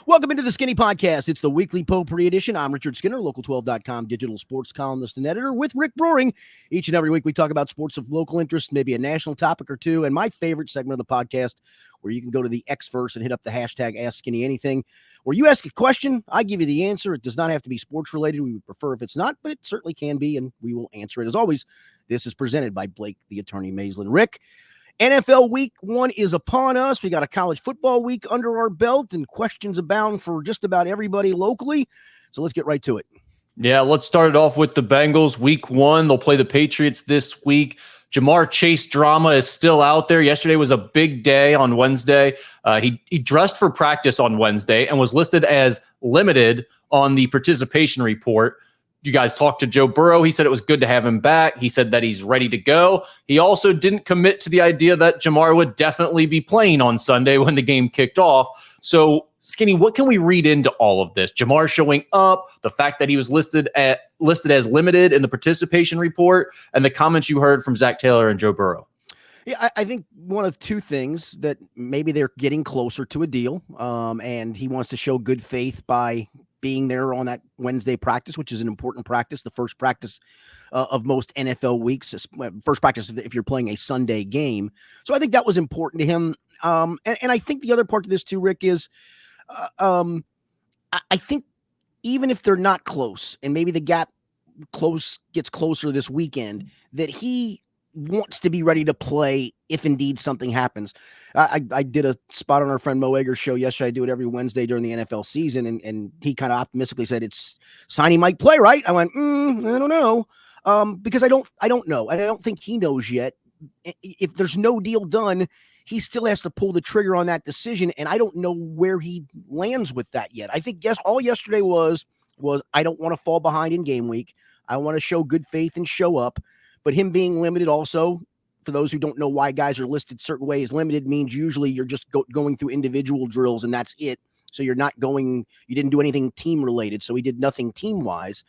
Welcome into the Skinny Podcast. It's the weekly potpourri edition. I'm Richard Skinner, Local12.com digital sports columnist and editor with Rick Broering. Each and every week we talk about sports of local interest, maybe a national topic or two, and my favorite segment of the podcast where you can go to the Xverse and hit up the hashtag AskSkinnyAnything, where you ask a question, I give you the answer. It does not have to be sports related. We would prefer if it's not, but it certainly can be, and we will answer it. As always, this is presented by Blake, the attorney Maislin. Rick, NFL week 1 is upon us. We got a college football week under our belt and questions abound for just about everybody locally. So let's get right to it. Yeah, let's start it off with the Bengals. Week 1, they'll play the Patriots this week. Jamar Chase drama is still out there. Yesterday was a big day on Wednesday. He dressed for practice on Wednesday and was listed as limited on the participation report. You guys talked to Joe Burrow. He said it was good to have him back. He said that he's ready to go. He also didn't commit to the idea that Jamar would definitely be playing on Sunday when the game kicked off. So, Skinny, what can we read into all of this? Jamar showing up, the fact that he was listed as limited in the participation report, and the comments you heard from Zach Taylor and Joe Burrow. Yeah, I think one of two things, that maybe they're getting closer to a deal, and he wants to show good faith by being there on that Wednesday practice, which is an important practice, the first practice of most NFL weeks, first practice if you're playing a Sunday game. So I think that was important to him. And I think the other part of this too, Rick, is I think even if they're not close, and maybe the gap gets closer this weekend, that he wants to be ready to play if indeed something happens. I did a spot on our friend Mo Egger's show yesterday. I do it every Wednesday during the NFL season, and he kind of optimistically said it's sign he might play, right? I went, I don't know, because I don't know, and I don't think he knows yet. If there's no deal done, he still has to pull the trigger on that decision, and I don't know where he lands with that yet. I think all yesterday was I don't want to fall behind in game week. I want to show good faith and show up. But him being limited also, for those who don't know why guys are listed certain ways, limited means usually you're just going through individual drills and that's it. So you didn't do anything team related. So he did nothing team wise.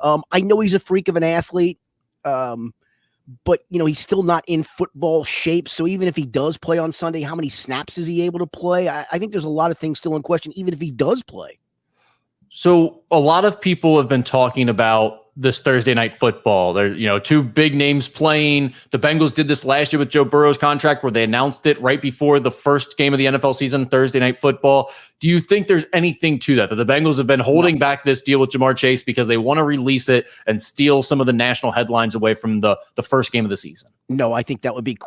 I know he's a freak of an athlete, but he's still not in football shape. So even if he does play on Sunday, how many snaps is he able to play? I think there's a lot of things still in question, even if he does play. So a lot of people have been talking about this Thursday night football. There's, two big names playing. The Bengals did this last year with Joe Burrow's contract where they announced it right before the first game of the NFL season, Thursday night football. Do you think there's anything to that the Bengals have been holding back this deal with Jamar Chase because they want to release it and steal some of the national headlines away from the first game of the season? No, I think that would be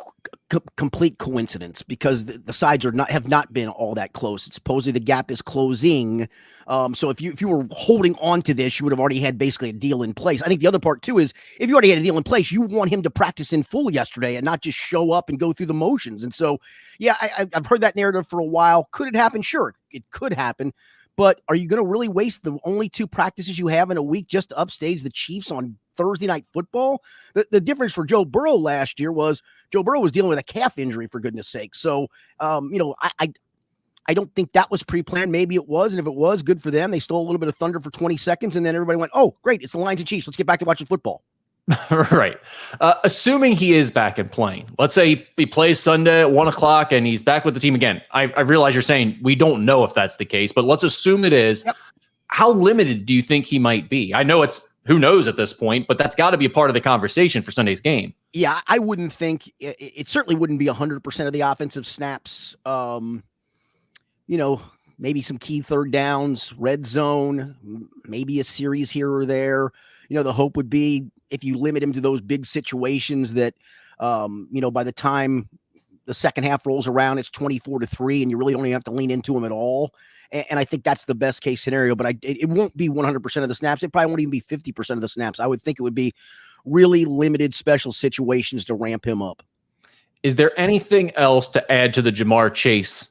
complete coincidence because the sides have not been all that close. It's supposedly the gap is closing. So if you were holding on to this, you would have already had basically a deal in place. I think the other part too is if you already had a deal in place, you want him to practice in full yesterday and not just show up and go through the motions. And so, yeah, I've heard that narrative for a while. Could it happen? Sure, it could happen. But are you going to really waste the only 2 practices you have in a week just to upstage the Chiefs on Thursday night football? The difference for Joe Burrow last year was Joe Burrow was dealing with a calf injury, for goodness sake. So, I don't think that was pre-planned. Maybe it was. And if it was, good for them. They stole a little bit of thunder for 20 seconds. And then everybody went, oh, great. It's the Lions and Chiefs. Let's get back to watching football. Right. Assuming he is back and playing, let's say he plays Sunday at 1:00 and he's back with the team again. I realize you're saying we don't know if that's the case, but let's assume it is. Yep. How limited do you think he might be? I know it's who knows at this point, but that's got to be a part of the conversation for Sunday's game. Yeah, I wouldn't think it certainly wouldn't be 100% of the offensive snaps. Maybe some key third downs, red zone, maybe a series here or there. The hope would be if you limit him to those big situations that, by the time the second half rolls around, it's 24-3 and you really don't even have to lean into him at all. And I think that's the best case scenario, but it won't be 100% of the snaps. It probably won't even be 50% of the snaps. I would think it would be really limited special situations to ramp him up. Is there anything else to add to the Jamar Chase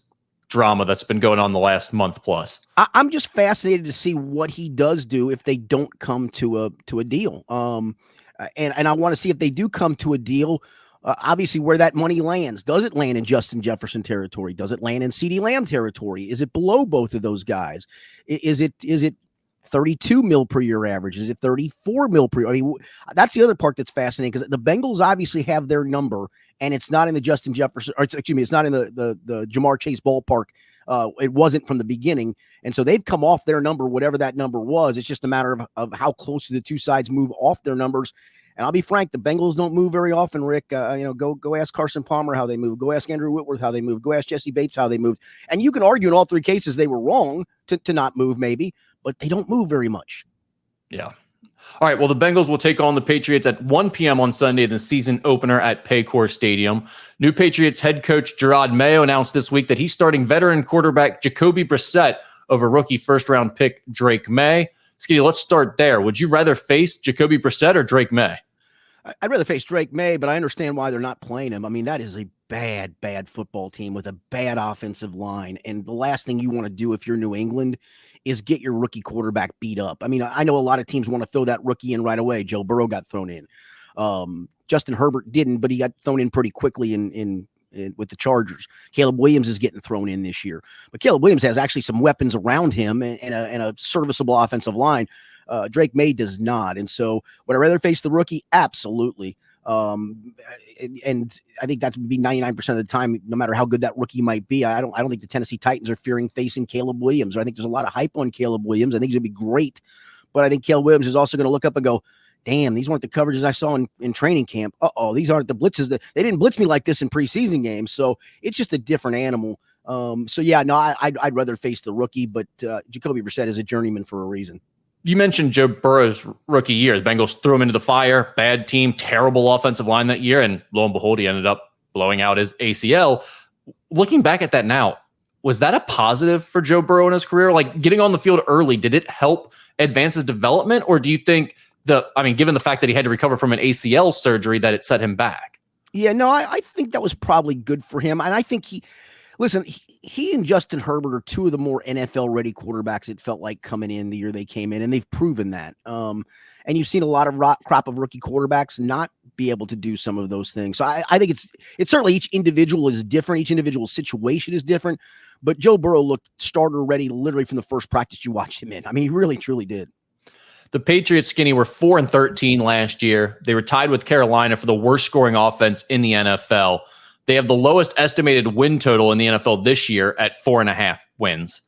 drama that's been going on the last month plus? I'm just fascinated to see what he does do if they don't come to a deal. And I want to see if they do come to a deal, obviously where that money lands. Does it land in Justin Jefferson territory? Does it land in CeeDee Lamb territory? Is it below both of those guys? Is it 32 mil per year average? Is it 34 mil per year? I mean, that's the other part that's fascinating because the Bengals obviously have their number and it's not in the Justin Jefferson, or excuse me, it's not in the Jamar Chase ballpark It wasn't from the beginning. And so they've come off their number, whatever that number was. It's just a matter of how close the two sides move off their numbers. And I'll be frank, the Bengals don't move very often, Rick. Go ask Carson Palmer how they move. Go ask Andrew Whitworth how they move. Go ask Jesse Bates how they moved. And you can argue in all three cases they were wrong to not move maybe, but they don't move very much. Yeah. All right. Well, the Bengals will take on the Patriots at 1 p.m. on Sunday, the season opener at Paycor Stadium. New Patriots head coach Gerard Mayo announced this week that he's starting veteran quarterback Jacoby Brissett over rookie first-round pick Drake May. Skinny, let's start there. Would you rather face Jacoby Brissett or Drake May? I'd rather face Drake May, but I understand why they're not playing him. I mean, that is a bad football team with a bad offensive line. And the last thing you want to do if you're New England is get your rookie quarterback beat up. I mean, I know a lot of teams want to throw that rookie in right away. Joe Burrow got thrown in. Justin Herbert didn't, but he got thrown in pretty quickly in with the Chargers. Caleb Williams is getting thrown in this year. But Caleb Williams has actually some weapons around him and a serviceable offensive line. Drake May does not. And so would I rather face the rookie? Absolutely. And I think that would be 99% of the time, no matter how good that rookie might be. I don't think the Tennessee Titans are fearing facing Caleb Williams. I think there's a lot of hype on Caleb Williams. I think he's going to be great. But I think Caleb Williams is also going to look up and go, damn, these weren't the coverages I saw in training camp. These aren't the blitzes. They didn't blitz me like this in preseason games. So it's just a different animal. I'd rather face the rookie, but Jacoby Brissett is a journeyman for a reason. You mentioned Joe Burrow's rookie year. The Bengals threw him into the fire. Bad team, terrible offensive line that year. And lo and behold, he ended up blowing out his ACL. Looking back at that now, was that a positive for Joe Burrow in his career? Like getting on the field early, did it help advance his development? Or do you think given the fact that he had to recover from an ACL surgery, that it set him back? Yeah, no, I think that was probably good for him. And I think he and Justin Herbert are two of the more NFL-ready quarterbacks, it felt like, coming in the year they came in, and they've proven that. And you've seen a lot of crop of rookie quarterbacks not be able to do some of those things. So I think it's certainly each individual is different. Each individual situation is different. But Joe Burrow looked starter-ready literally from the first practice you watched him in. I mean, he really, truly did. The Patriots, Skinny, were 4-13 last year. They were tied with Carolina for the worst scoring offense in the NFL. They have the lowest estimated win total in the NFL this year at 4.5 wins.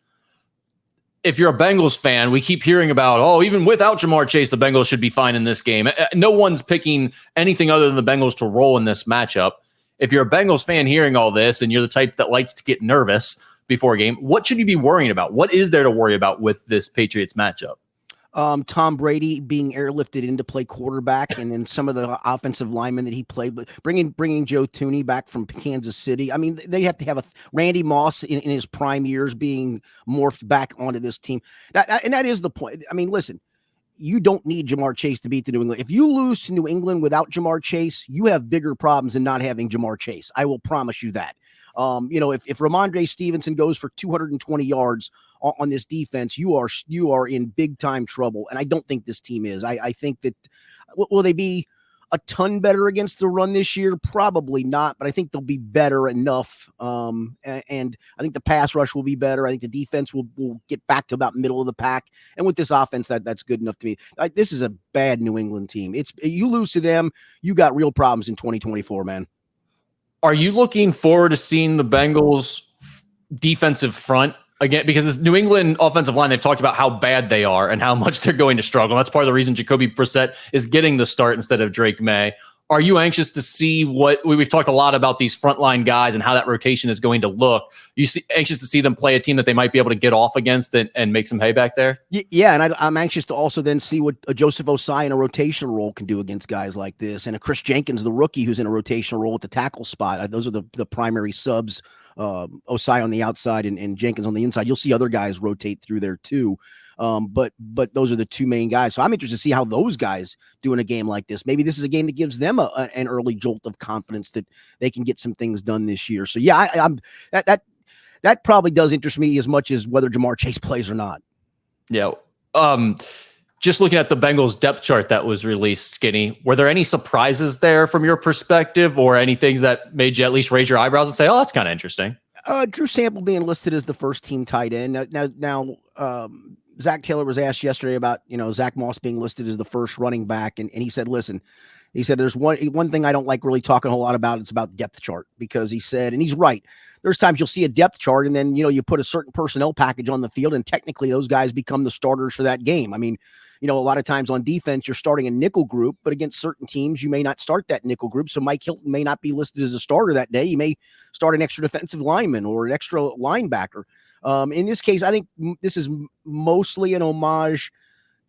If you're a Bengals fan, we keep hearing about, even without Jamar Chase, the Bengals should be fine in this game. No one's picking anything other than the Bengals to roll in this matchup. If you're a Bengals fan hearing all this and you're the type that likes to get nervous before a game, what should you be worrying about? What is there to worry about with this Patriots matchup? Tom Brady being airlifted in to play quarterback, and then some of the offensive linemen that he played, but bringing Joe Thuney back from Kansas City. I mean, they have to have Randy Moss in his prime years being morphed back onto this team. That is the point. I mean, listen, you don't need Jamar Chase to beat the New England. If you lose to New England without Jamar Chase, you have bigger problems than not having Jamar Chase. I will promise you that. If Ramondre Stevenson goes for 220 yards on this defense, you are in big time trouble. And I don't think this team is. I think that will they be a ton better against the run this year? Probably not, but I think they'll be better enough. And I think the pass rush will be better. I think the defense will get back to about middle of the pack. And with this offense, that's good enough to me. This is a bad New England team. You lose to them, you got real problems in 2024, man. Are you looking forward to seeing the Bengals defensive front again? Because this New England offensive line, they've talked about how bad they are and how much they're going to struggle. That's part of the reason Jacoby Brissett is getting the start instead of Drake May. Are you anxious to see we've talked a lot about these frontline guys and how that rotation is going to look? Anxious to see them play a team that they might be able to get off against and make some hay back there? Yeah, and I'm anxious to also then see what a Joseph Osai in a rotational role can do against guys like this, and a Chris Jenkins, the rookie, who's in a rotational role at the tackle spot. Those are the primary subs. Osai on the outside and Jenkins on the inside. You'll see other guys rotate through there too. But those are the two main guys. So I'm interested to see how those guys do in a game like this. Maybe this is a game that gives them an early jolt of confidence that they can get some things done this year. So yeah, I'm that probably does interest me as much as whether Jamar Chase plays or not. Yeah. Just looking at the Bengals depth chart that was released, Skinny, were there any surprises there from your perspective, or any things that made you at least raise your eyebrows and say, "Oh, that's kind of interesting"? Drew Sample being listed as the first team tight end. Now, Zach Taylor was asked yesterday about, Zach Moss being listed as the first running back. And he said, listen, He said there's one thing I don't like really talking a whole lot about. It's about depth chart, because he said, and he's right, there's times you'll see a depth chart and then, you put a certain personnel package on the field and technically those guys become the starters for that game. I mean, a lot of times on defense, you're starting a nickel group, but against certain teams, you may not start that nickel group. So Mike Hilton may not be listed as a starter that day. You may start an extra defensive lineman or an extra linebacker. In this case, I think this is mostly an homage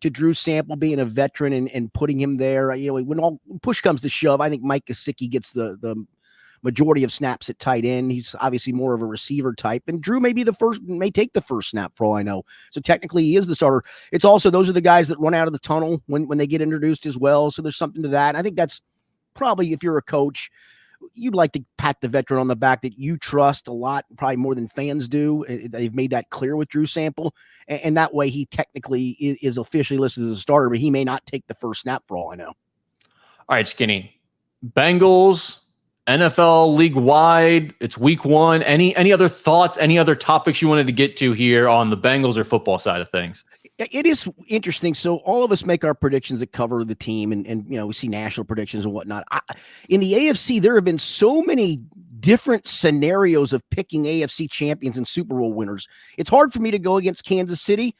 to Drew Sample being a veteran and putting him there. When all push comes to shove, I think Mike Gesicki gets the majority of snaps at tight end. He's obviously more of a receiver type, and Drew may take the first snap for all I know. So technically he is the starter. It's also, those are the guys that run out of the tunnel when they get introduced as well. So there's something to that. I think that's probably, if you're a coach, you'd like to pat the veteran on the back that you trust a lot, probably more than fans do. They've made that clear with Drew Sample. And that way he technically is officially listed as a starter, but he may not take the first snap for all I know. All right, Skinny. Bengals, NFL league wide. It's week 1. Any other thoughts, any other topics you wanted to get to here on the Bengals or football side of things? It is interesting. So all of us make our predictions that cover the team, and we see national predictions and whatnot. In the AFC, there have been so many different scenarios of picking AFC champions and Super Bowl winners. It's hard for me to go against Kansas City,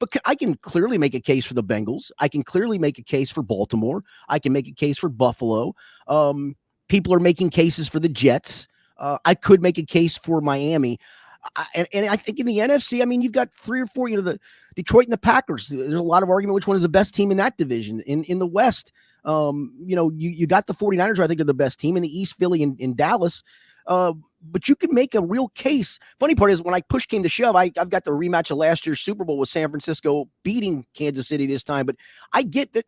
but I can clearly make a case for the Bengals. I can clearly make a case for Baltimore. I can make a case for Buffalo. People are making cases for the Jets. I could make a case for Miami. And I think in the NFC, I mean, you've got 3 or 4, the Detroit and the Packers. There's a lot of argument which one is the best team in that division. In the West, you got the 49ers, I think, are the best team. In the East, Philly and Dallas. But you can make a real case. Funny part is, when push came to shove, I've got the rematch of last year's Super Bowl with San Francisco beating Kansas City this time. But I get that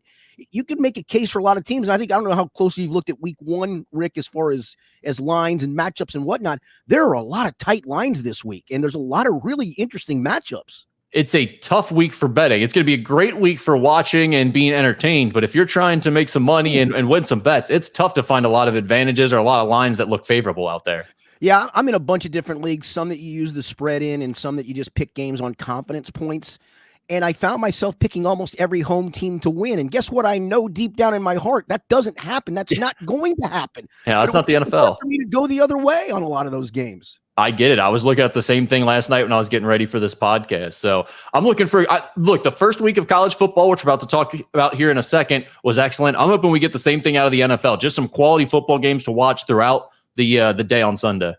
you can make a case for a lot of teams. And I don't know how closely you've looked at week 1, Rick, as far as lines and matchups and whatnot. There are a lot of tight lines this week, and there's a lot of really interesting matchups. It's a tough week for betting. It's going to be a great week for watching and being entertained. But if you're trying to make some money and win some bets, it's tough to find a lot of advantages or a lot of lines that look favorable out there. Yeah, I'm in a bunch of different leagues, some that you use the spread in and some that you just pick games on confidence points. And I found myself picking almost every home team to win. And guess what? I know deep down in my heart that doesn't happen. That's not going to happen. Yeah, that's not the NFL. For me to go the other way on a lot of those games. I get it. I was looking at the same thing last night when I was getting ready for this podcast. So I'm looking for look, the first week of college football, which we're about to talk about here in a second, was excellent. I'm hoping we get the same thing out of the NFL. Just some quality football games to watch throughout the day on Sunday.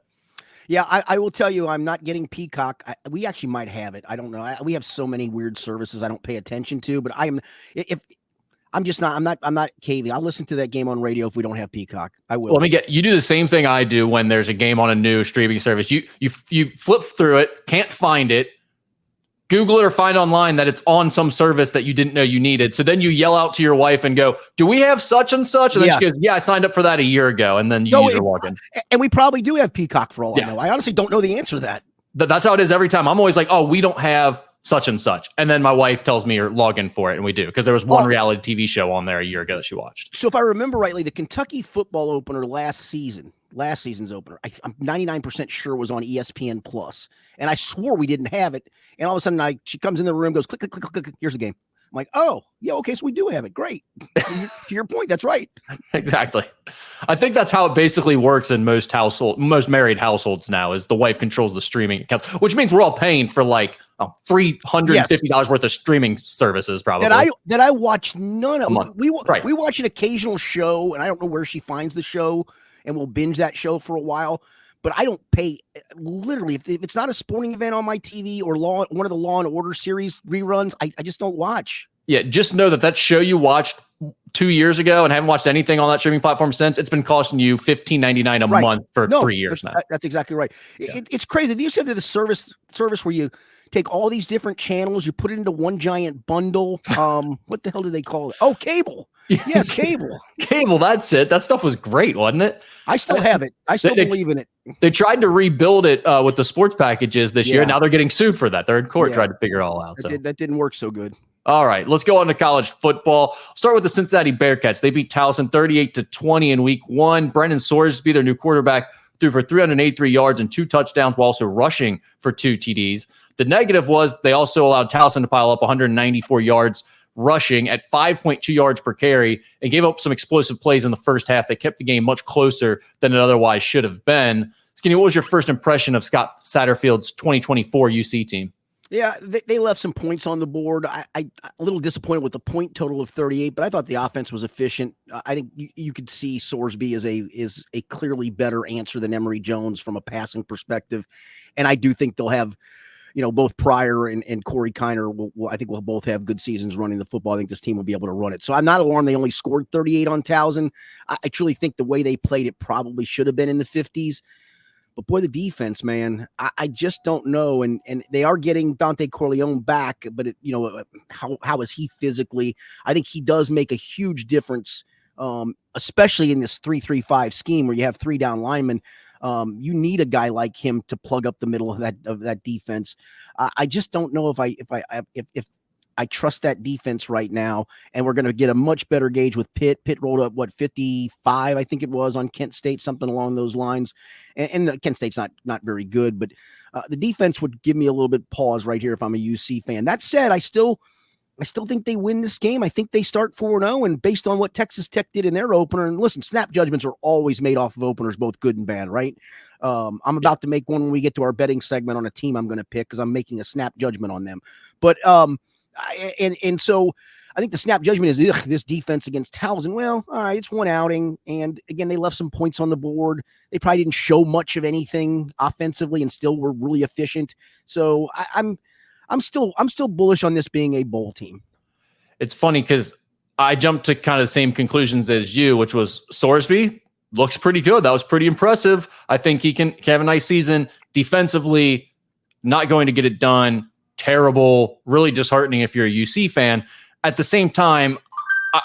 Yeah, I will tell you, I'm not getting Peacock. We actually might have it. I don't know. We have so many weird services I don't pay attention to, but I'm not caving. I'll listen to that game on radio if we don't have Peacock. I will. Well, you do the same thing I do when there's a game on a new streaming service. You flip through it, can't find it, Google it or find online that it's on some service that you didn't know you needed. So then you yell out to your wife and go, "Do we have such and such?" And then she goes, "Yeah, I signed up for that a year ago." And then you use your login. And we probably do have Peacock for all I know. I honestly don't know the answer to that. That's how it is every time. I'm always like, "Oh, we don't have such and such." And then my wife tells me or log in for it, and we do, because there was one reality TV show on there a year ago that she watched. So if I remember rightly, the Kentucky football opener last season's opener, I'm 99% sure was on ESPN Plus, and I swore we didn't have it. And all of a sudden, she comes in the room, goes click, click, click, click. Here's the game. I'm like, oh yeah, okay, so we do have it. Great. To your point, that's right. Exactly. I think that's how it basically works in most married households now. Is the wife controls the streaming accounts, which means we're all paying for like $350 worth of streaming services, probably. That I watch none of. We watch an occasional show, and I don't know where she finds the show, and we'll binge that show for a while. But I don't pay, literally, if it's not a sporting event on my TV or one of the Law and Order series reruns, I just don't watch. Yeah, just know that show you watched 2 years ago and haven't watched anything on that streaming platform since, it's been costing you $15.99 a month for 3 years now. That's exactly right. Yeah. It's crazy. They used to have the service where you take all these different channels, you put it into one giant bundle. What the hell do they call it? Oh, cable. Yes, cable. Cable, that's it. That stuff was great, wasn't it? I still have it. I still believe in it. They tried to rebuild it with the sports packages this year. Now they're getting sued for that. They're in court trying to figure it all out. That didn't work so good. All right, let's go on to college football. Start with the Cincinnati Bearcats. They beat Towson 38-20 in week 1. Brendan Sorsby, their new quarterback, threw for 383 yards and 2 touchdowns while also rushing for 2 TDs. The negative was they also allowed Towson to pile up 194 yards rushing at 5.2 yards per carry and gave up some explosive plays in the first half that kept the game much closer than it otherwise should have been. Skinny, what was your first impression of Scott Satterfield's 2024 UC team? Yeah, they left some points on the board. I a little disappointed with the point total of 38, but I thought the offense was efficient. I think you could see Sorsby is a clearly better answer than Emory Jones from a passing perspective, and I do think they'll have, both Pryor and Corey Kiner I think we'll both have good seasons running the football. I think this team will be able to run it. So I'm not alarmed they only scored 38 on Towson. I truly think the way they played it probably should have been in the 50s. But boy, the defense, man, I just don't know. And they are getting Dante Corleone back, but how is he physically? I think he does make a huge difference, especially in this 3-3-5 scheme where you have 3 down linemen. You need a guy like him to plug up the middle of that defense. I just don't know if I trust that defense right now, and we're going to get a much better gauge with Pitt. Pitt rolled up 55, I think it was, on Kent State, something along those lines. And Kent State's not very good, but the defense would give me a little bit pause right here if I'm a UC fan. That said, I still think they win this game. I think they start 4-0, and based on what Texas Tech did in their opener, and listen, snap judgments are always made off of openers, both good and bad, right? I'm about to make one when we get to our betting segment on a team I'm going to pick because I'm making a snap judgment on them. But so I think the snap judgment is this defense against Towson. Well, all right, it's one outing, and again, they left some points on the board. They probably didn't show much of anything offensively, and still were really efficient. So I'm still bullish on this being a bowl team. It's funny because I jumped to kind of the same conclusions as you, which was Sorsby looks pretty good. That was pretty impressive. I think he can have a nice season. Defensively, not going to get it done. Terrible, really disheartening if you're a UC fan. At the same time,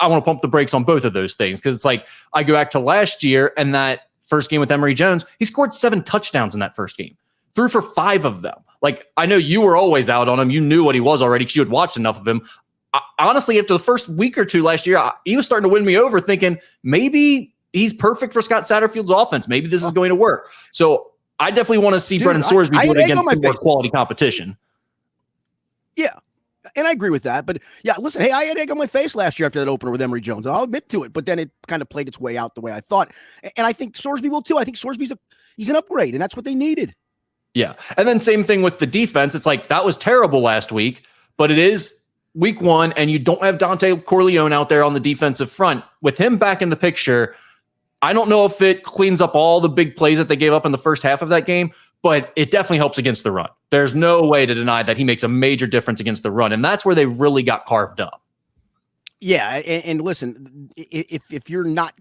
I want to pump the brakes on both of those things because it's like I go back to last year and that first game with Emory Jones, he scored 7 touchdowns in that first game, threw for 5 of them. Like, I know you were always out on him. You knew what he was already because you had watched enough of him. Honestly, after the first week or two last year, he was starting to win me over thinking maybe he's perfect for Scott Satterfield's offense. Maybe this is going to work. So I definitely want to see Brennan Sorsby do it against more quality competition. Yeah, and I agree with that. But yeah, listen, hey, I had egg on my face last year after that opener with Emory Jones, and I'll admit to it. But then it kind of played its way out the way I thought, and I think Sorsby will too. I think Sorsby's he's an upgrade, and that's what they needed. Yeah, and then same thing with the defense. It's like that was terrible last week, but it is week 1, and you don't have Dante Corleone out there on the defensive front. With him back in the picture, I don't know if it cleans up all the big plays that they gave up in the first half of that game, but it definitely helps against the run. There's no way to deny that he makes a major difference against the run, and that's where they really got carved up. Yeah, and listen, if you're not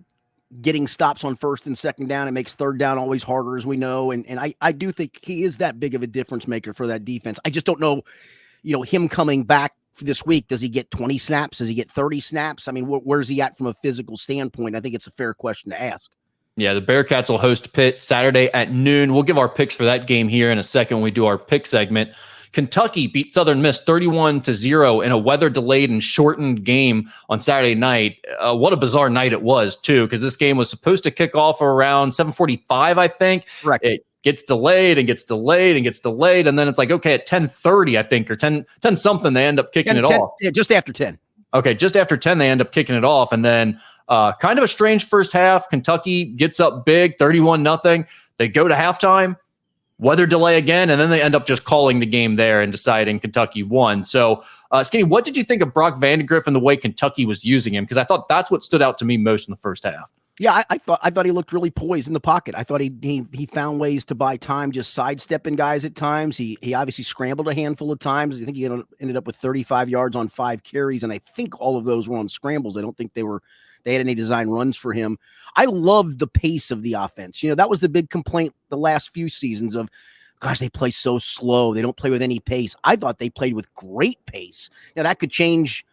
getting stops on first and second down, it makes third down always harder, as we know, and I do think he is that big of a difference maker for that defense. I just don't know, him coming back this week, does he get 20 snaps? Does he get 30 snaps? I mean, where's he at from a physical standpoint? I think it's a fair question to ask. Yeah, the Bearcats will host Pitt Saturday at noon. We'll give our picks for that game here in a second when we do our pick segment. Kentucky beat Southern Miss 31-0 in a weather-delayed and shortened game on Saturday night. What a bizarre night it was, too, because this game was supposed to kick off around 7:45, I think. Correct. It gets delayed and gets delayed and gets delayed, and then it's like, okay, at 10:30, I think, or 10 something, they end up kicking it off. Yeah, just after 10. Okay, just after 10, they end up kicking it off, and then kind of a strange first half. Kentucky gets up big, 31-0. They go to halftime, weather delay again, and then they end up just calling the game there and deciding Kentucky won. So, Skinny, what did you think of Brock Vandegrift and the way Kentucky was using him? Because I thought that's what stood out to me most in the first half. Yeah, I thought he looked really poised in the pocket. I thought he found ways to buy time, just sidestepping guys at times. He obviously scrambled a handful of times. I think he ended up with 35 yards on 5 carries, and I think all of those were on scrambles. I don't think they had any design runs for him. I loved the pace of the offense. That was the big complaint the last few seasons of, gosh, they play so slow. They don't play with any pace. I thought they played with great pace. Now, that could change,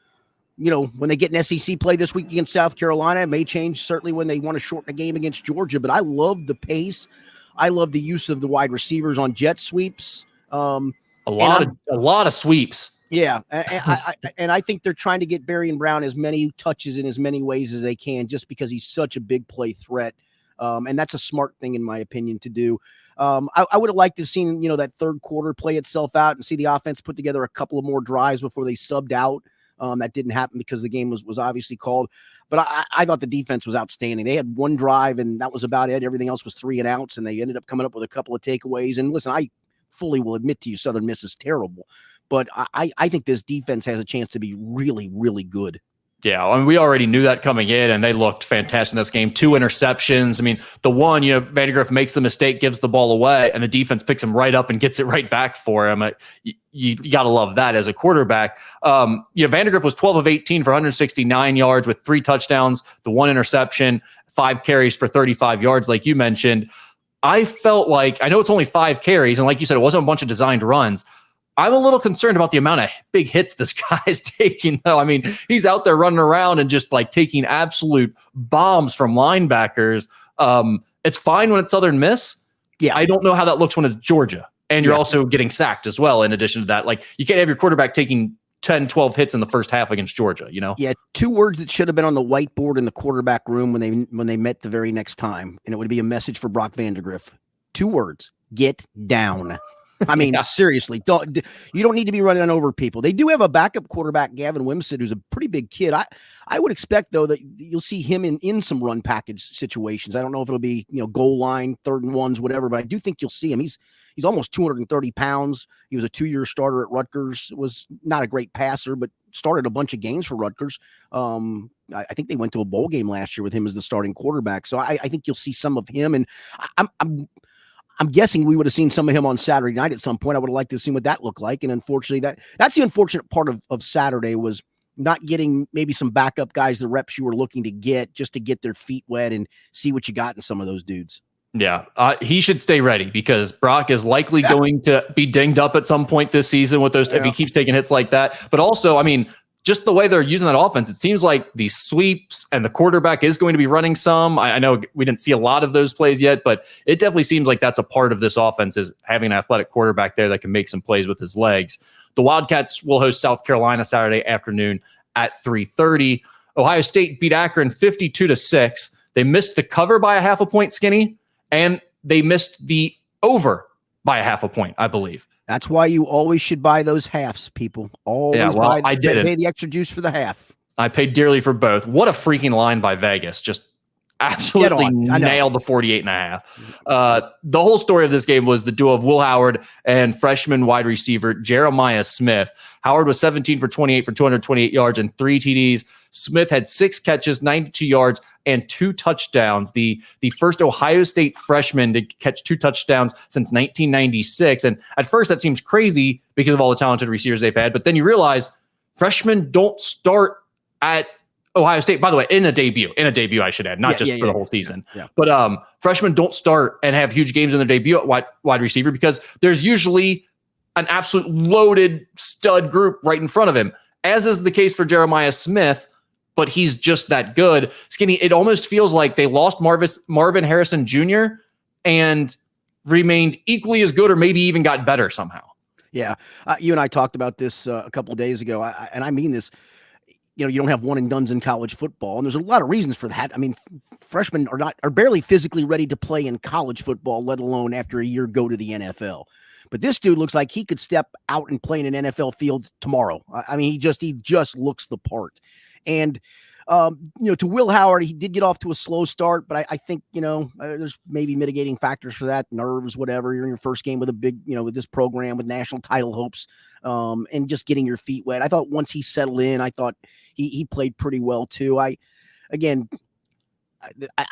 when they get an SEC play this week against South Carolina. It may change certainly when they want to shorten a game against Georgia, but I love the pace. I love the use of the wide receivers on jet sweeps. A lot of sweeps. Yeah, and I think they're trying to get Berrien Brown as many touches in as many ways as they can, just because he's such a big play threat, and that's a smart thing in my opinion to do. I would have liked to have seen that third quarter play itself out and see the offense put together a couple of more drives before they subbed out. That didn't happen because the game was obviously called. But I thought the defense was outstanding. They had one drive, and that was about it. Everything else was 3 and outs, and they ended up coming up with a couple of takeaways. And listen, I fully will admit to you, Southern Miss is terrible. But I think this defense has a chance to be really, really good. Yeah, I mean, we already knew that coming in, and they looked fantastic in this game. 2 interceptions. I mean, the one, Vandegrift makes the mistake, gives the ball away, and the defense picks him right up and gets it right back for him. You got to love that as a quarterback. Vandegrift was 12 of 18 for 169 yards with 3 touchdowns, the 1 interception, 5 carries for 35 yards, like you mentioned. I felt like, I know it's only 5 carries, and like you said, it wasn't a bunch of designed runs. I'm a little concerned about the amount of big hits this guy's taking, though. I mean, he's out there running around and just like taking absolute bombs from linebackers. It's fine when it's Southern Miss. Yeah. I don't know how that looks when it's Georgia. And you're also getting sacked as well. In addition to that, like, you can't have your quarterback taking 10, 12 hits in the first half against Georgia, Yeah. 2 words that should have been on the whiteboard in the quarterback room when they met the very next time. And it would be a message for Brock Vandegrift. 2 words: get down. I mean, seriously, you don't need to be running over people. They do have a backup quarterback, Gavin Wimsatt, who's a pretty big kid. I would expect, though, that you'll see him in some run package situations. I don't know if it'll be, goal line, 3rd and 1s, whatever, but I do think you'll see him. He's almost 230 pounds. He was a 2-year starter at Rutgers, was not a great passer, but started a bunch of games for Rutgers. I think they went to a bowl game last year with him as the starting quarterback. So I think you'll see some of him, and I'm guessing we would have seen some of him on Saturday night at some point. I would have liked to have seen what that looked like. And unfortunately, that's the unfortunate part of Saturday, was not getting maybe some backup guys, the reps you were looking to get, just to get their feet wet and see what you got in some of those dudes. Yeah, he should stay ready, because Brock is likely going to be dinged up at some point this season with those if he keeps taking hits like that. But also, I mean, just the way they're using that offense, it seems like these sweeps and the quarterback is going to be running some. I know we didn't see a lot of those plays yet, but it definitely seems like that's a part of this offense, is having an athletic quarterback there that can make some plays with his legs. The Wildcats will host South Carolina Saturday afternoon at 3:30. Ohio State beat Akron 52-6. They missed the cover by a half a point, Skinny, and they missed the over by a half a point, I believe. That's why you always should buy those halves, people. Always I did pay the extra juice for the half. I paid dearly for both. What a freaking line by Vegas. Just absolutely nailed the 48.5. The whole story of this game was the duo of Will Howard and freshman wide receiver Jeremiah Smith. Howard was 17 for 28 for 228 yards and 3 TDs. Smith had 6 catches, 92 yards, and 2 touchdowns. The first Ohio State freshman to catch 2 touchdowns since 1996. And at first that seems crazy because of all the talented receivers they've had. But then you realize freshmen don't start at Ohio State, by the way, in a debut, I should add, not just for the whole season. Yeah. But freshmen don't start and have huge games in their debut at wide receiver, because there's usually an absolute loaded stud group right in front of him, as is the case for Jeremiah Smith, but he's just that good. Skinny, it almost feels like they lost Marvin Harrison Jr. and remained equally as good, or maybe even got better somehow. Yeah. You and I talked about this a couple of days ago, and I mean this. You don't have one and dones in college football, and there's a lot of reasons for that. I mean, freshmen are barely physically ready to play in college football, let alone after a year go to the NFL. But this dude looks like he could step out and play in an NFL field tomorrow. I mean, he just looks the part. And to Will Howard, he did get off to a slow start, but I think there's maybe mitigating factors for that, nerves, whatever. You're in your first game with a big, with this program with national title hopes, and just getting your feet wet. I thought once he settled in, I thought he played pretty well too. I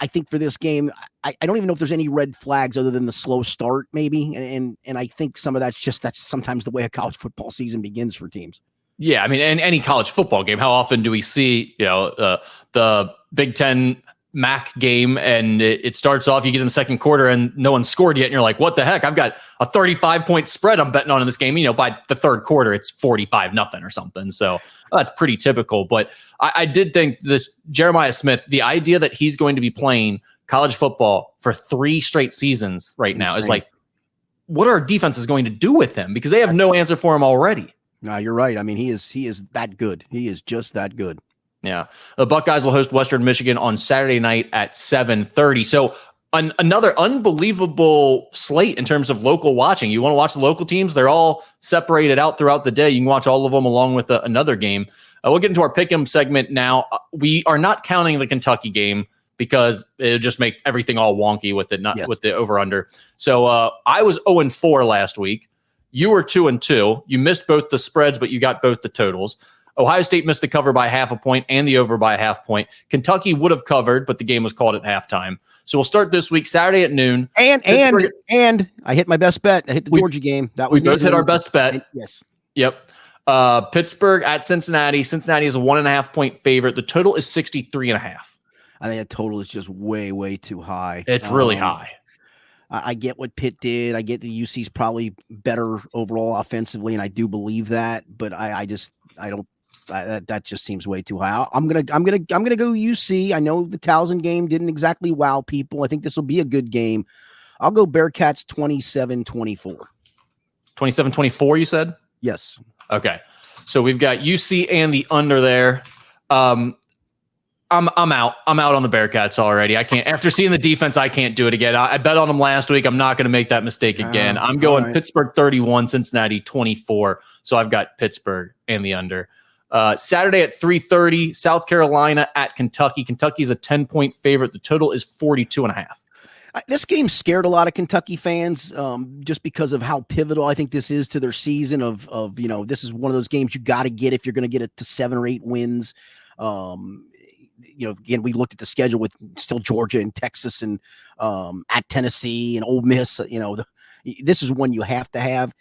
think for this game, I don't even know if there's any red flags other than the slow start, maybe. And I think some of that's sometimes the way a college football season begins for teams. Yeah, I mean, in any college football game, how often do we see, the Big Ten MAC game, and it starts off, you get in the second quarter and no one scored yet, and you're like, what the heck? I've got a 35-point spread I'm betting on in this game. By the third quarter, it's 45-0 or something. So that's pretty typical. But I did think this Jeremiah Smith, the idea that he's going to be playing college football for 3 straight seasons right now is like, what are our defenses going to do with him? Because they have no answer for him already. No, you're right. I mean, he is that good. He is just that good. Yeah. The Buckeyes will host Western Michigan on Saturday night at 7:30. So another unbelievable slate in terms of local watching. You want to watch the local teams? They're all separated out throughout the day. You can watch all of them along with another game. We'll get into our pick'em segment now. We are not counting the Kentucky game because it'll just make everything all wonky with it, not with the over-under. So I was 0-4 last week. You were 2-2. You missed both the spreads, but you got both the totals. Ohio State missed the cover by 0.5 point and the over by 0.5 point. Kentucky would have covered, but the game was called at halftime. So we'll start this week, Saturday at noon. And I hit my best bet. I hit the Georgia game. That was we both hit our best bet. Yes. Yep. Pittsburgh at Cincinnati. Cincinnati is a 1.5 point favorite. The total is 63.5. I think that total is just way, way too high. It's really high. I get what Pitt did. I get the UC's probably better overall offensively, and I do believe that. But I don't. That just seems way too high. I'm gonna go UC. I know the Towson game didn't exactly wow people. I think this will be a good game. I'll go Bearcats 27-24. 27-24, you said? Yes. Okay. So we've got UC and the under there. I'm out. I'm out on the Bearcats already. I can't. After seeing the defense, I can't do it again. I bet on them last week. I'm not going to make that mistake again. I'm going Pittsburgh 31, Cincinnati 24. So I've got Pittsburgh and the under. Saturday at 3:30, South Carolina at Kentucky. Kentucky is a 10-point favorite. The total is 42.5. This game scared a lot of Kentucky fans just because of how pivotal I think this is to their season of this is one of those games you got to get if you're going to get it to 7 or 8 wins. Again, we looked at the schedule with still Georgia and Texas and at Tennessee and Ole Miss. This is one you have to have.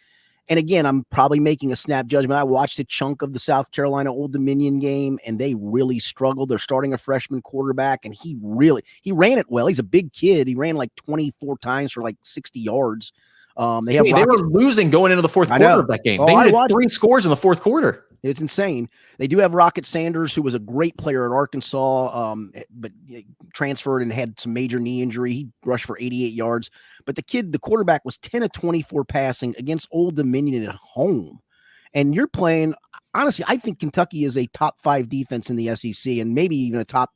And again, I'm probably making a snap judgment. I watched a chunk of the South Carolina Old Dominion game, and they really struggled. They're starting a freshman quarterback, and he ran it well. He's a big kid. He ran like 24 times for like 60 yards. They were losing going into the fourth quarter of that game. They needed 3 scores in the fourth quarter. It's insane. They do have Rocket Sanders, who was a great player at Arkansas, but transferred and had some major knee injury. He rushed for 88 yards. But the quarterback was 10 of 24 passing against Old Dominion at home. And you're playing, honestly, I think Kentucky is a top 5 defense in the SEC and maybe even a top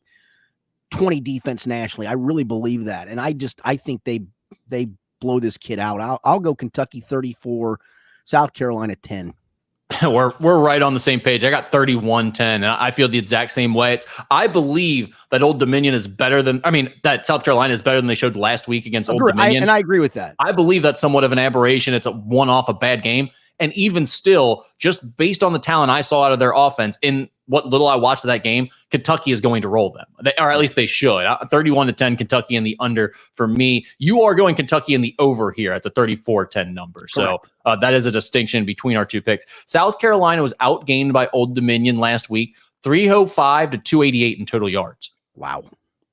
20 defense nationally. I really believe that. And I think they blow this kid out. I'll go Kentucky 34, South Carolina 10. We're right on the same page. I got 31-10, and I feel the exact same way. I believe that Old Dominion is better than, that South Carolina is better than they showed last week against Old Dominion. I agree with that. I believe that's somewhat of an aberration. It's a one-off, a bad game. And even still, just based on the talent I saw out of their offense, in what little I watched of that game, Kentucky is going to roll them. Or at least they should. 31-10, Kentucky in the under for me. You are going Kentucky in the over here at the 34-10 number. Correct. So that is a distinction between our two picks. South Carolina was outgained by Old Dominion last week, 305 to 288 in total yards. Wow.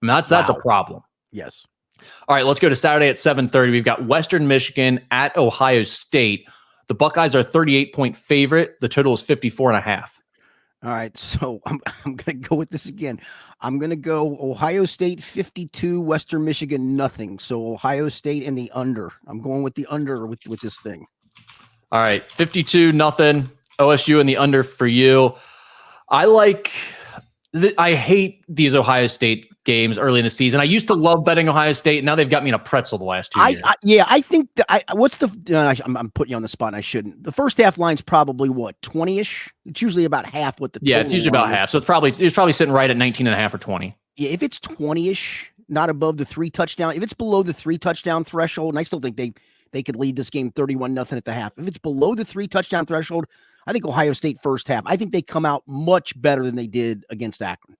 That's a problem. Yes. All right, let's go to Saturday at 7:30. We've got Western Michigan at Ohio State. The Buckeyes are a 38-point favorite. The total is 54.5. All right, so I'm going to go with this again. I'm going to go Ohio State 52, Western Michigan nothing. So Ohio State in the under. I'm going with the under with this thing. All right, 52-0. OSU in the under for you. I hate these Ohio State games early in the season. I used to love betting Ohio State. Now they've got me in a pretzel the last 2 years. I think I'm putting you on the spot and I shouldn't. The first half line's probably what, 20-ish? It's usually about half what the total it's usually about half. So it's probably sitting right at 19.5 or 20. Yeah, if it's 20-ish, not above the 3 touchdown. If it's below the 3 touchdown threshold, and I still think they could lead this game 31-0 at the half. If it's below the 3 touchdown threshold, I think Ohio State first half. I think they come out much better than they did against Akron.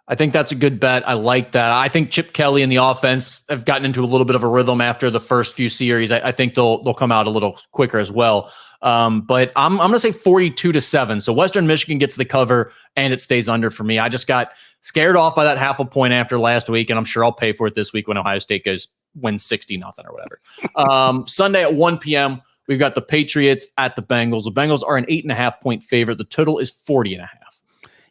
I think that's a good bet. I like that. I think Chip Kelly and the offense have gotten into a little bit of a rhythm after the first few series. I think they'll come out a little quicker as well. But I'm going to say 42-7. So Western Michigan gets the cover and it stays under for me. I just got scared off by that 0.5 point after last week, and I'm sure I'll pay for it this week when Ohio State wins 60-0 or whatever. Sunday at 1 p.m., we've got the Patriots at the Bengals. The Bengals are an 8.5 point favorite. The total is 40.5.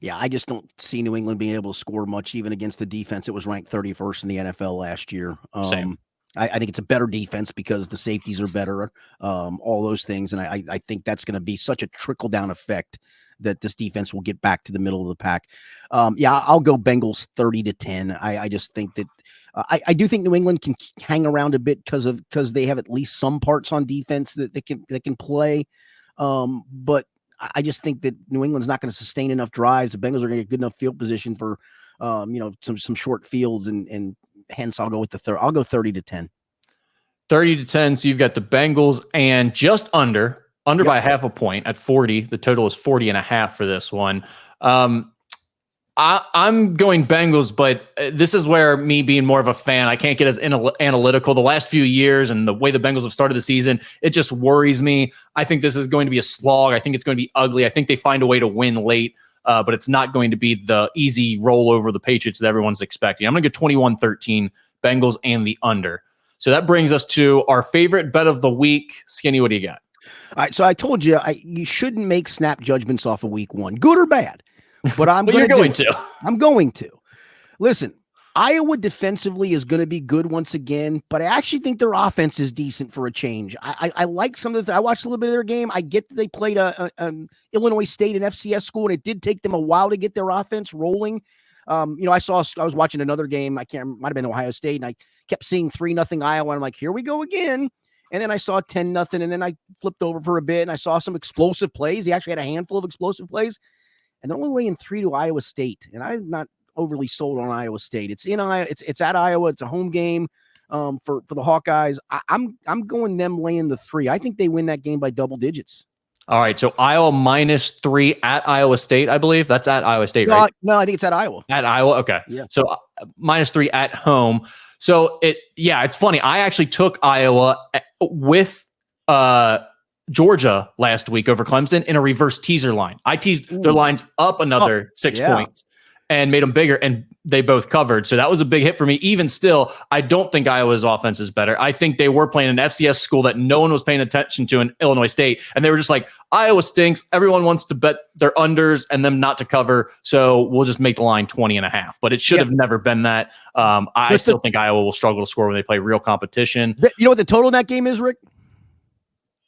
Yeah, I just don't see New England being able to score much, even against the defense. It was ranked 31st in the NFL last year. Same. I think it's a better defense because the safeties are better, all those things. And I think that's going to be such a trickle-down effect that this defense will get back to the middle of the pack. I'll go Bengals 30-10. I just think that I do think New England can hang around a bit because they have at least some parts on defense that they can play. But I just think that New England's not going to sustain enough drives. The Bengals are going to get good enough field position for, some short fields, and hence I'll go with the third. I'll go 30-10. 30-10. So you've got the Bengals and just under by half a point at 40. The total is 40.5 for this one. I'm going Bengals, but this is where me being more of a fan, I can't get as analytical. The last few years and the way the Bengals have started the season, it just worries me. I think this is going to be a slog. I think it's going to be ugly. I think they find a way to win late, but it's not going to be the easy roll over the Patriots that everyone's expecting. I'm going to go 21-13, Bengals and the under. So that brings us to our favorite bet of the week. Skinny, what do you got? All right, so I told you you shouldn't make snap judgments off of week one, good or bad. But I'm going to. I'm going to. Listen, Iowa defensively is going to be good once again, but I actually think their offense is decent for a change. I like some of the. I watched a little bit of their game. I get that they played Illinois State and FCS school, and it did take them a while to get their offense rolling. I was watching another game. Might have been Ohio State, and I kept seeing 3-0 Iowa. And I'm like, here we go again. And then I saw 10-0, and then I flipped over for a bit, and I saw some explosive plays. He actually had a handful of explosive plays. And they're only laying 3 to Iowa State, and I'm not overly sold on Iowa State. It's in Iowa. It's at Iowa. It's a home game for the Hawkeyes. I'm going them laying the 3. I think they win that game by double digits. All right, so Iowa -3 at Iowa State, I believe. That's at Iowa State, right? No, I think it's at Iowa. At Iowa, okay. Yeah. So -3 at home. So it's funny. I actually took Iowa with Georgia last week over Clemson in a reverse teaser line. I teased their lines up another 6 points and made them bigger, and they both covered. So that was a big hit for me. Even still, I don't think Iowa's offense is better. I think they were playing an FCS school that no one was paying attention to in Illinois State, and they were just like, Iowa stinks. Everyone wants to bet their unders and them not to cover, so we'll just make the line 20.5. But it should have never been that. I still think Iowa will struggle to score when they play real competition. You know what the total in that game is, Rick?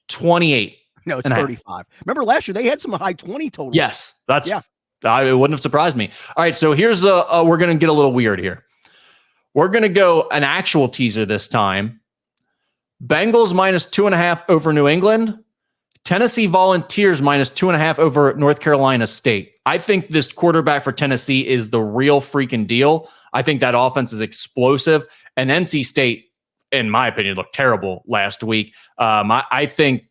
28. No, it's 35. Remember last year they had some high 20 totals. Yes, it wouldn't have surprised me. All right, so here's we're going to get a little weird here. We're going to go an actual teaser this time. Bengals -2.5 over New England. Tennessee Volunteers -2.5 over North Carolina State. I think this quarterback for Tennessee is the real freaking deal. I think that offense is explosive, and NC State, in my opinion, looked terrible last week. I think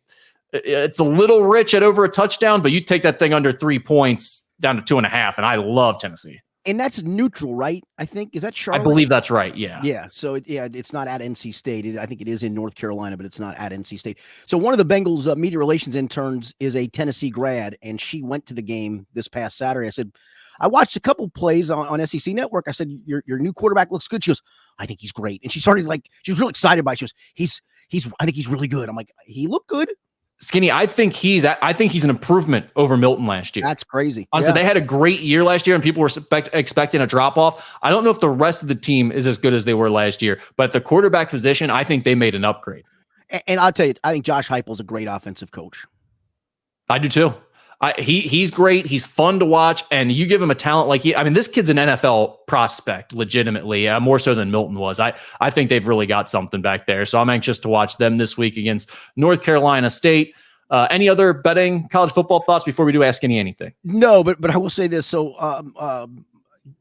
it's a little rich at over a touchdown, but you take that thing under 3 points down to 2.5, and I love Tennessee. And that's neutral, right? I think. Is that Charlotte? I believe that's right, yeah. Yeah, so it's not at NC State. I think it is in North Carolina, but it's not at NC State. So one of the Bengals media relations interns is a Tennessee grad, and she went to the game this past Saturday. I said, I watched a couple plays on SEC Network. I said, your new quarterback looks good. She goes, I think he's great. And she started she was really excited by it. She goes, I think he's really good. I'm like, he looked good. Skinny, I think he's an improvement over Milton last year. That's crazy. Honestly, they had a great year last year, and people were expecting a drop off. I don't know if the rest of the team is as good as they were last year, but at the quarterback position, I think they made an upgrade. And I'll tell you, I think Josh Heupel's a great offensive coach. I do too. He's great. He's fun to watch, and you give him a talent like this kid's an NFL prospect, legitimately, more so than Milton was. I think they've really got something back there. So I'm anxious to watch them this week against North Carolina State. Any other betting college football thoughts before we do Ask anything? No, but I will say this. So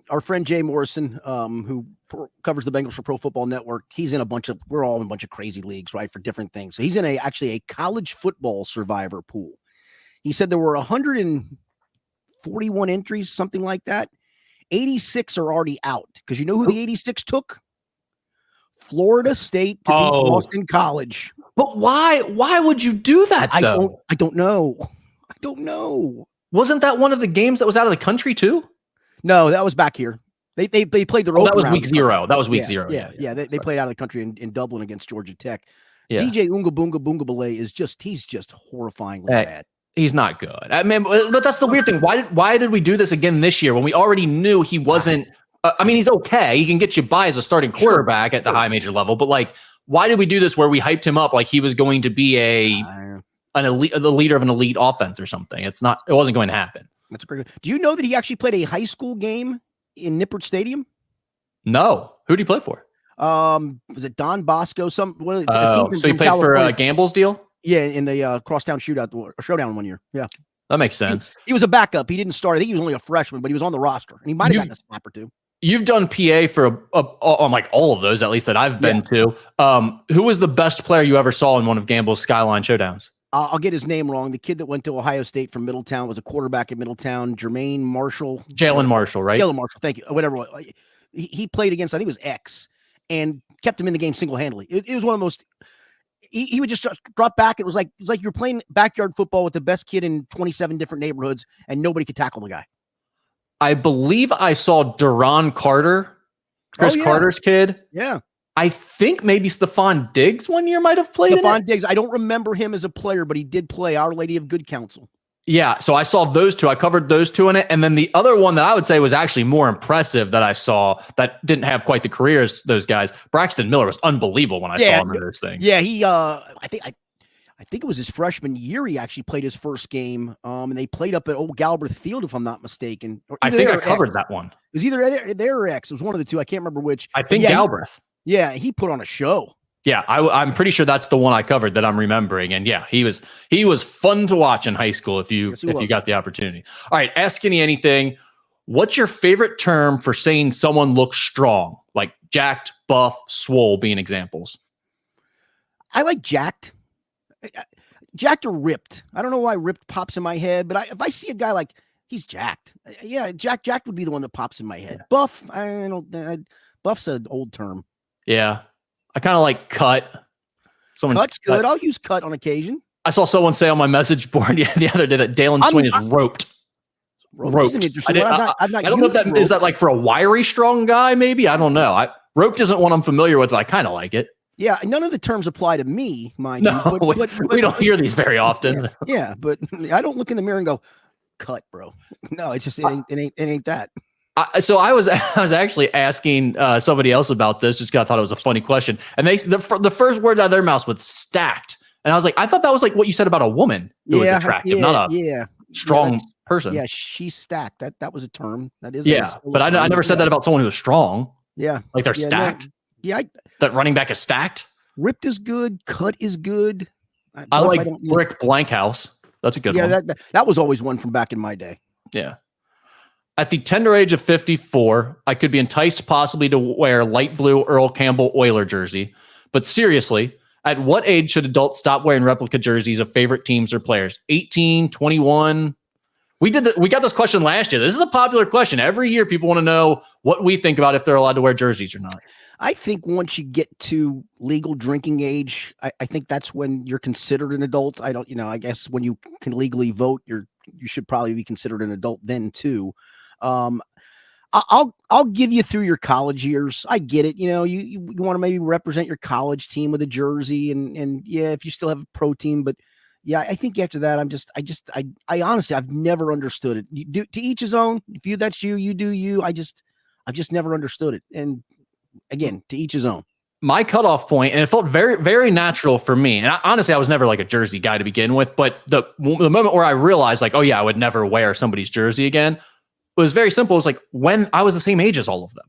our friend Jay Morrison, who covers the Bengals for Pro Football Network, we're all in a bunch of crazy leagues, right, for different things. So he's in actually a college football survivor pool. He said there were 141 entries, something like that. 86 are already out because you know who the 86 took? Florida State to beat Boston College. But why? Why would you do that, though? I don't know. I don't know. Wasn't that one of the games that was out of the country, too? No, that was back here. They played the open that was round. week 0. That was week 0. Yeah. They played out of the country in Dublin against Georgia Tech. Yeah. DJ Ungabungabale he's just horrifyingly bad. He's not good. I mean, but that's the weird thing. Why did we do this again this year when we already knew he wasn't? He's okay. He can get you by as a starting quarterback at the high major level. But why did we do this where we hyped him up like he was going to be the leader of an elite offense or something? It wasn't going to happen. That's a great. Do you know that he actually played a high school game in Nippert Stadium? No. Who did he play for? Was it Don Bosco? So he played California. For Gamble's deal? Yeah, in the crosstown showdown one year. Yeah. That makes sense. He was a backup. He didn't start. I think he was only a freshman, but he was on the roster, and he might have gotten a snap or two. You've done PA for on like all of those, at least that I've been to. Who was the best player you ever saw in one of Gamble's Skyline Showdowns? I'll get his name wrong. The kid that went to Ohio State from Middletown was a quarterback at Middletown. Jalen Marshall, right? Jalen Marshall. Thank you. Whatever. He played against, I think it was X, and kept him in the game single-handedly. It was one of the most. He would just drop back. It was like you're playing backyard football with the best kid in 27 different neighborhoods, and nobody could tackle the guy. I believe I saw Duron Carter, Chris Carter's kid. Yeah. I think maybe Stephon Diggs one year might have played. Stephon Diggs. I don't remember him as a player, but he did play Our Lady of Good Counsel. Yeah, so I saw those two. I covered those two in it. And then the other one that I would say was actually more impressive that I saw that didn't have quite the career as those guys. Braxton Miller was unbelievable when I saw him in those things. Yeah, he I think it was his freshman year he actually played his first game. And they played up at Old Galbraith Field, if I'm not mistaken. I think I covered that one. It was either there or X. It was one of the two. I can't remember which. I think Galbraith. He put on a show. Yeah, I'm pretty sure that's the one I covered that I'm remembering. And yeah, he was fun to watch in high school if you got the opportunity. All right, ask Skinny anything. What's your favorite term for saying someone looks strong? Like jacked, buff, swole being examples. I like jacked. Jacked or ripped. I don't know why ripped pops in my head, but if I see a guy like he's jacked. Yeah, jacked would be the one that pops in my head. Yeah. Buff, buff's an old term. Yeah. I kind of like cut. Cut's good. I'll use cut on occasion. I saw someone say on my message board the other day that Dalen Swain is roped. Roped. I don't know if that is that like for a wiry, strong guy, maybe? I don't know. Roped isn't one I'm familiar with, but I kind of like it. Yeah, none of the terms apply to me, mind you. But we don't hear these very often. Yeah, but I don't look in the mirror and go, cut, bro. No, it's just it ain't that. So I was actually asking somebody else about this just because I thought it was a funny question. And the first word out of their mouth was stacked. And I was like, I thought that was like what you said about a woman who was attractive, not a strong person. Yeah, she's stacked. That was a term. That is. Yeah, but I never said that about someone who was strong. Yeah. Like they're stacked. No, that running back is stacked. Ripped is good. Cut is good. I like Brick Blankhouse. That's a good one. Yeah, that was always one from back in my day. Yeah. At the tender age of 54, I could be enticed possibly to wear light blue Earl Campbell Oiler jersey. But seriously, at what age should adults stop wearing replica jerseys of favorite teams or players? 18, 21? We got this question last year. This is a popular question. Every year people want to know what we think about if they're allowed to wear jerseys or not. I think once you get to legal drinking age, I think that's when you're considered an adult. I guess when you can legally vote, you should probably be considered an adult then too. I'll give you through your college years. I get it. You want to maybe represent your college team with a jersey and yeah, if you still have a pro team, but yeah, I think after that, I honestly, I've never understood it. You do to each his own. If that's you, you do you. I've just never understood it. And again, to each his own. My cutoff point, and it felt very, very natural for me. And honestly, I was never like a jersey guy to begin with, but the moment where I realized like, oh yeah, I would never wear somebody's jersey again, was very simple. It was like when I was the same age as all of them.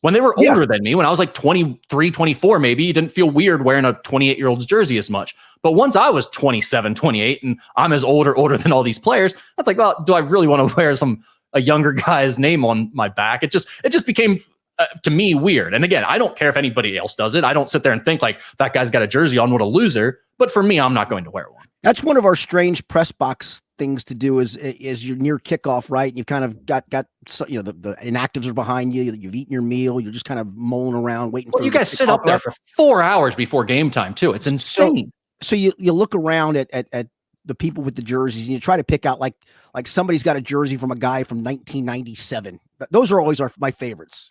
When they were older than me, when I was like 23, 24, maybe, it didn't feel weird wearing a 28-year-old's jersey as much. But once I was 27, 28, and I'm as older than all these players, that's like, well, do I really want to wear a younger guy's name on my back? It just became, to me, weird. And again, I don't care if anybody else does it. I don't sit there and think like that guy's got a jersey on, what a loser. But for me, I'm not going to wear one. That's one of our strange press box things to do is you're near kickoff, right? And you've kind of got the inactives are behind you. You've eaten your meal. You're just kind of mulling around waiting. Well, you guys sit up there for 4 hours before game time too. It's insane. So you look around at the people with the jerseys and you try to pick out like somebody's got a jersey from a guy from 1997. Those are always my favorites.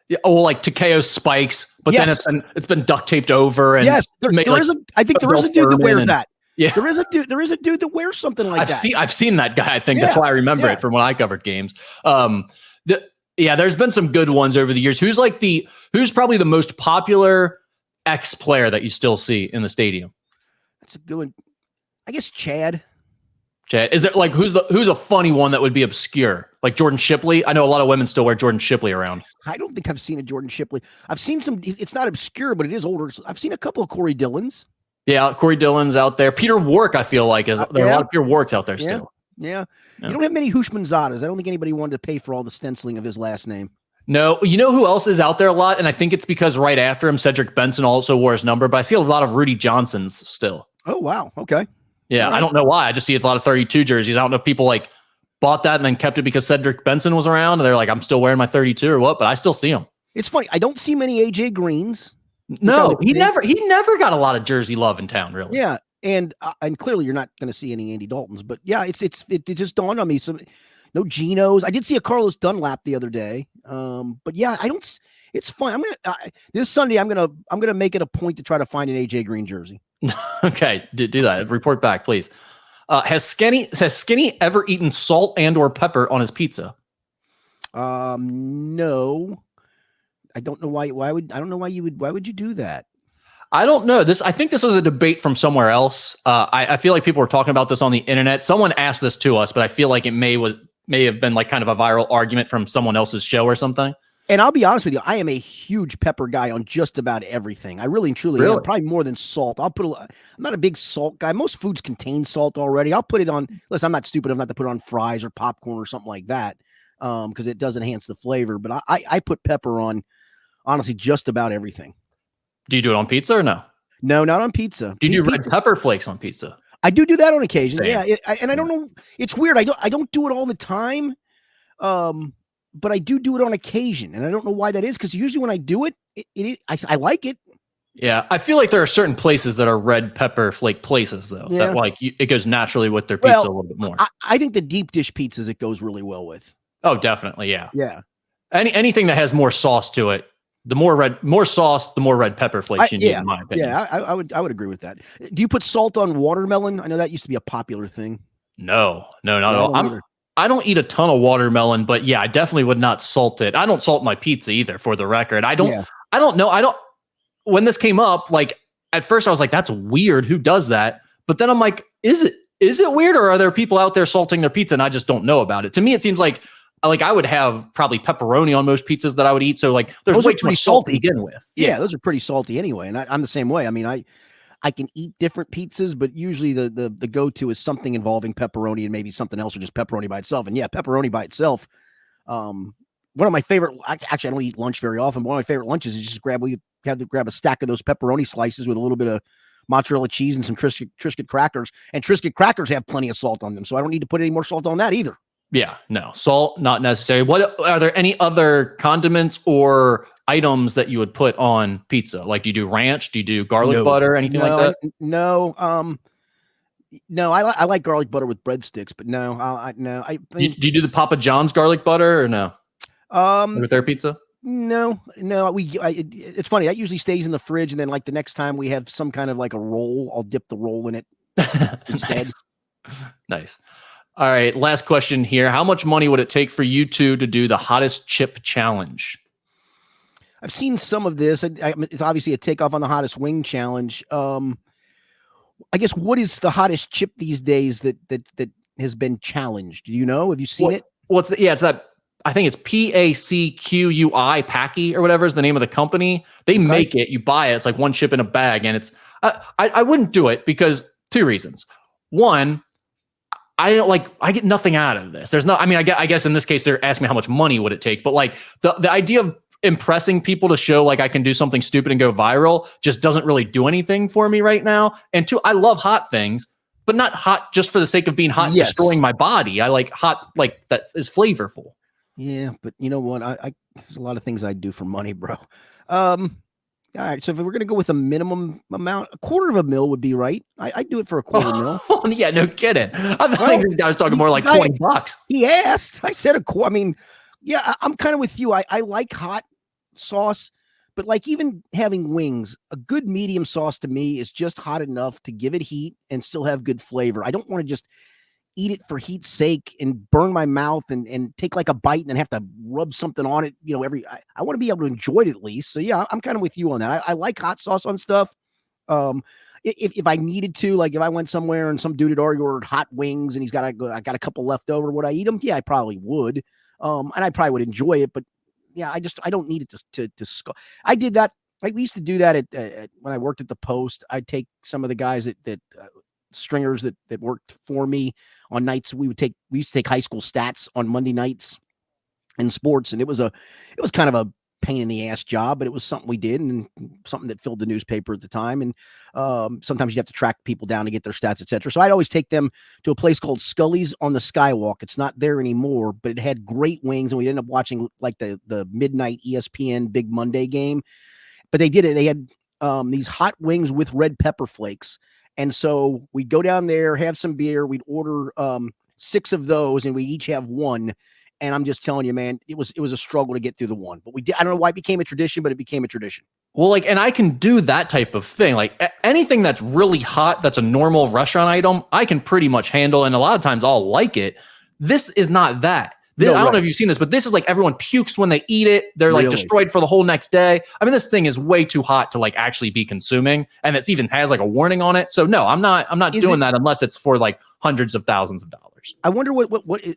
Yeah, like Takeo spikes, but then it's been duct taped over. And yes, I think there is a dude that wears that. Yeah, there is a dude that wears something like that. I've seen that guy. I think that's why I remember it from when I covered games. There's been some good ones over the years. Who's probably the most popular ex-player that you still see in the stadium? That's a good one. I guess Chad. Is it like who's a funny one that would be obscure? Like Jordan Shipley? I know a lot of women still wear Jordan Shipley around. I don't think I've seen a Jordan Shipley. I've seen some. It's not obscure, but it is older. I've seen a couple of Corey Dillons. Yeah, Corey Dillon's out there. Peter Wark, I feel like, there are a lot of Peter Warks out there Yeah. still. Yeah. You don't have many Hushmanzadas. I don't think anybody wanted to pay for all the stenciling of his last name. No, you know who else is out there a lot? And I think it's because right after him, Cedric Benson also wore his number, but I see a lot of Rudy Johnsons still. Oh, wow. Okay. Yeah, Right. I don't know why. I just see a lot of 32 jerseys. I don't know if people like bought that and then kept it because Cedric Benson was around and they're like, I'm still wearing my 32 or what, but I still see them. It's funny. I don't see many AJ Greens. No, he never got a lot of jersey love in town, really. Yeah. And clearly you're not going to see any Andy Daltons, but yeah, it just dawned on me. No Genos. I did see a Carlos Dunlap the other day. But yeah, it's fun. This Sunday, I'm going to make it a point to try to find an AJ Green jersey. Okay. Do that. Report back, please. Has Skinny ever eaten salt and or pepper on his pizza? No. I don't know why would you do that? I don't know. I think this was a debate from somewhere else. I feel like people were talking about this on the internet. Someone asked this to us, but I feel like it may have been like kind of a viral argument from someone else's show or something. And I'll be honest with you, I am a huge pepper guy on just about everything. I really and truly am, probably more than salt. I'm not a big salt guy. Most foods contain salt already. I'll put it on. Listen, I'm not stupid enough to put it on fries or popcorn or something like that, because it does enhance the flavor. But I put pepper on, honestly, just about everything. Do you do it on pizza or no? No, not on pizza. Do you do red pepper flakes on pizza? I do that on occasion. Same. Yeah, and I don't know. It's weird. I don't do it all the time. But I do it on occasion, and I don't know why that is. Because usually when I do it, I like it. Yeah, I feel like there are certain places that are red pepper flake places, though. Yeah. That like it goes naturally with their pizza a little bit more. I think the deep dish pizzas it goes really well with. Oh, definitely, yeah. Yeah. Anything that has more sauce to it, the more sauce, the more red pepper flakes you need, in my opinion. Yeah, I would agree with that. Do you put salt on watermelon? I know that used to be a popular thing. No, not at all. I don't eat a ton of watermelon, but yeah, I definitely would not salt it. I don't salt my pizza either, for the record. I don't know. When this came up, like at first I was like, that's weird. Who does that? But then I'm like, is it weird, or are there people out there salting their pizza and I just don't know about it? To me, it seems like I would have probably pepperoni on most pizzas that I would eat. So like there's way too much salt to begin with. Yeah, those are pretty salty anyway. And I'm the same way. I mean, I can eat different pizzas, but usually the go-to is something involving pepperoni and maybe something else, or just pepperoni by itself. And yeah, pepperoni by itself. One of my favorite, actually, I don't eat lunch very often, but one of my favorite lunches is just grab a stack of those pepperoni slices with a little bit of mozzarella cheese and some Triscuit crackers. And Triscuit crackers have plenty of salt on them, so I don't need to put any more salt on that either. Yeah, no, salt, not necessary. What are there any other condiments or items that you would put on pizza? Like, do you do ranch? Do you do garlic butter? Anything like that? No. No, I like garlic butter with breadsticks, but no. Do you do the Papa John's garlic butter or no? With their pizza? No. It's funny. That usually stays in the fridge, and then like the next time we have some kind of like a roll, I'll dip the roll in it instead. Nice. All right, last question here. How much money would it take for you two to do the hottest chip challenge? I've seen some of this. It's obviously a takeoff on the hottest wing challenge. I guess what is the hottest chip these days that has been challenged? Do you know? Have you seen it? Well, it's that. I think it's PACQUI, Packy or whatever is the name of the company. They make it. You buy it. It's like one chip in a bag, and it's. I wouldn't do it because two reasons. One, I get nothing out of this. There's not, I mean, I guess in this case, they're asking me how much money would it take, but like the idea of impressing people to show like I can do something stupid and go viral just doesn't really do anything for me right now. And two, I love hot things, but not hot just for the sake of being hot and destroying my body. I like hot, like that is flavorful. Yeah. But you know what? There's a lot of things I'd do for money, bro. All right, so if we're going to go with a minimum amount, $250,000 would be right. I'd do it for $250,000. Yeah, no kidding. I think this guy was talking more like $20. He asked. I said I mean, yeah, I'm kind of with you. I like hot sauce, but like even having wings, a good medium sauce to me is just hot enough to give it heat and still have good flavor. I don't want to just eat it for heat's sake and burn my mouth and take like a bite and then have to rub something on it. You know, I want to be able to enjoy it at least. So yeah, I'm kind of with you on that. I like hot sauce on stuff. If I needed to, like if I went somewhere and some dude had already ordered hot wings and I got a couple left over, would I eat them? Yeah, I probably would. And I probably would enjoy it, but yeah, I don't need it to I did that Like we used to do that at when I worked at the Post. I'd take some of the guys that stringers that worked for me on nights. We used to take high school stats on Monday nights in sports, and it was kind of a pain in the ass job, but it was something we did and something that filled the newspaper at the time. And sometimes you have to track people down to get their stats, etc. So I'd always take them to a place called Scully's on the Skywalk. It's not there anymore, but it had great wings, and we'd end up watching like the midnight ESPN Big Monday game. But they did it. They had these hot wings with red pepper flakes. And so we'd go down there, have some beer. We'd order 6 of those, and we each have one. And I'm just telling you, man, it was a struggle to get through the one. But we did. I don't know why it became a tradition, but it became a tradition. Well, like, and I can do that type of thing. Like anything that's really hot, that's a normal restaurant item, I can pretty much handle. And a lot of times I'll like it. This is not that. I don't know if you've seen this, but this is like everyone pukes when they eat it. They're like destroyed for the whole next day. I mean, this thing is way too hot to like actually be consuming, and it's even has like a warning on it. So no, I'm not doing that unless it's for like hundreds of thousands of dollars. I wonder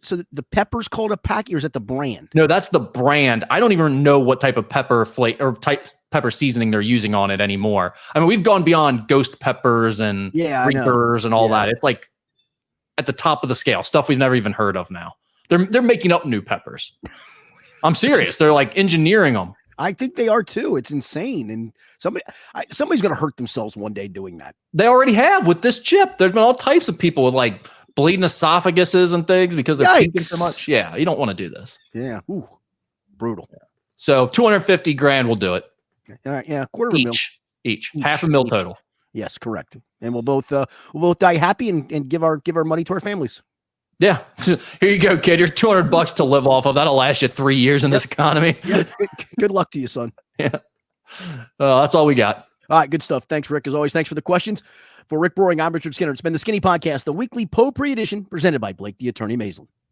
so the pepper's called a packy, or is that the brand? No, that's the brand. I don't even know what type of pepper pepper seasoning they're using on it anymore. I mean, we've gone beyond ghost peppers and reapers and all that. It's like at the top of the scale, stuff we've never even heard of now. They're making up new peppers. I'm serious. They're like engineering them. I think they are too. It's insane. And somebody's going to hurt themselves one day doing that. They already have with this chip. There's been all types of people with like bleeding esophaguses and things because they're puking so much. Yeah, you don't want to do this. Yeah. Ooh, brutal. Yeah. So $250,000 will do it. All right. Yeah. Quarter each. $500,000 total. Yes, correct. And we'll both die happy and give our money to our families. Yeah. Here you go, kid. You're $200 to live off of. That'll last you 3 years in this economy. Yeah. Good luck to you, son. Yeah. That's all we got. All right. Good stuff. Thanks, Rick. As always, thanks for the questions. For Rick Broering, I'm Richard Skinner. It's been the Skinny Podcast, the weekly Potpourri edition presented by Blake the Attorney Maislin.